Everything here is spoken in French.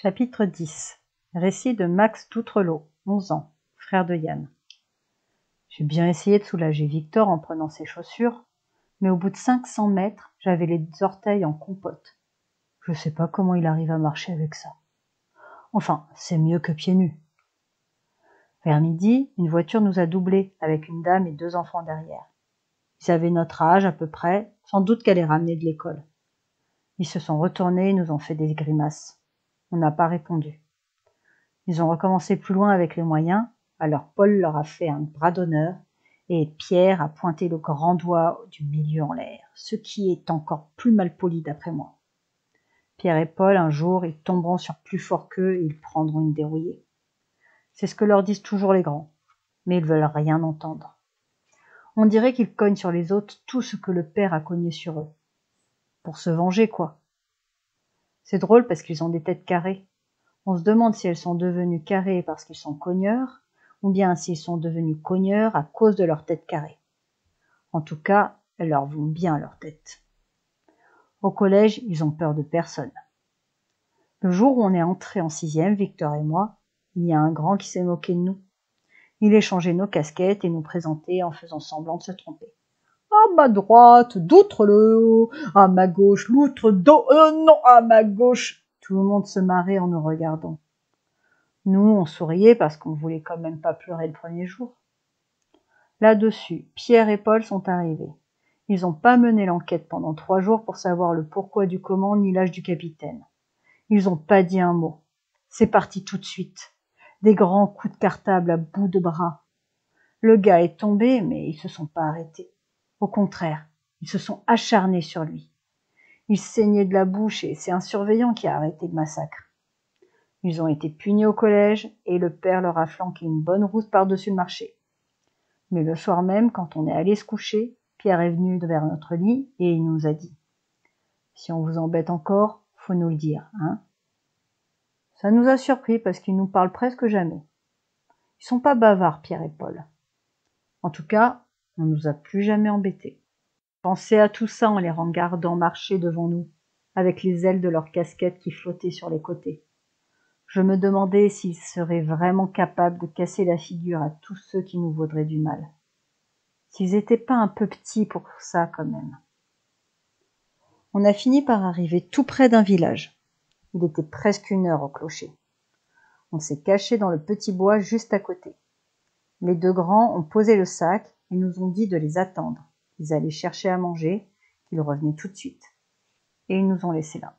Chapitre 10. Récit de Max Doutrelau, 11 ans, frère de Yann. J'ai bien essayé de soulager Victor en prenant ses chaussures, mais au bout de 500 mètres, j'avais les orteils en compote. Je sais pas comment il arrive à marcher avec ça. Enfin, c'est mieux que pieds nus. Vers midi, une voiture nous a doublés, avec une dame et 2 enfants derrière. Ils avaient notre âge à peu près, sans doute qu'elle les ramenait de l'école. Ils se sont retournés et nous ont fait des grimaces. On n'a pas répondu. Ils ont recommencé plus loin avec les moyens, alors Paul leur a fait un bras d'honneur et Pierre a pointé le grand doigt du milieu en l'air, ce qui est encore plus malpoli d'après moi. Pierre et Paul, un jour, ils tomberont sur plus fort qu'eux et ils prendront une dérouillée. C'est ce que leur disent toujours les grands, mais ils veulent rien entendre. On dirait qu'ils cognent sur les autres tout ce que le père a cogné sur eux. Pour se venger, quoi. C'est drôle parce qu'ils ont des têtes carrées. On se demande si elles sont devenues carrées parce qu'ils sont cogneurs, ou bien s'ils sont devenus cogneurs à cause de leur tête carrée. En tout cas, elles leur vont bien leur tête. Au collège, ils ont peur de personne. Le jour où on est entrés en 6e, Victor et moi, il y a un grand qui s'est moqué de nous. Il échangeait nos casquettes et nous présentait en faisant semblant de se tromper. À ma droite, Doutrelau, à ma gauche, non, à ma gauche. Tout le monde se marrait en nous regardant. Nous, on souriait parce qu'on voulait quand même pas pleurer le premier jour. Là-dessus, Pierre et Paul sont arrivés. Ils n'ont pas mené l'enquête pendant 3 jours pour savoir le pourquoi du comment ni l'âge du capitaine. Ils n'ont pas dit un mot. C'est parti tout de suite. Des grands coups de cartable à bout de bras. Le gars est tombé, mais ils se sont pas arrêtés. Au contraire, ils se sont acharnés sur lui. Il saignait de la bouche et c'est un surveillant qui a arrêté le massacre. Ils ont été punis au collège et le père leur a flanqué une bonne rousse par-dessus le marché. Mais le soir même, quand on est allé se coucher, Pierre est venu vers notre lit et il nous a dit « Si on vous embête encore, faut nous le dire, hein ?» Ça nous a surpris parce qu'ils nous parlent presque jamais. Ils sont pas bavards, Pierre et Paul. En tout cas, on nous a plus jamais embêtés. Pensez à tout ça en les regardant marcher devant nous, avec les ailes de leurs casquettes qui flottaient sur les côtés. Je me demandais s'ils seraient vraiment capables de casser la figure à tous ceux qui nous vaudraient du mal. S'ils étaient pas un peu petits pour ça quand même. On a fini par arriver tout près d'un village. Il était presque 1 heure au clocher. On s'est caché dans le petit bois juste à côté. Les 2 grands ont posé le sac et nous ont dit de les attendre. Ils allaient chercher à manger, qu'ils revenaient tout de suite. Et ils nous ont laissés là.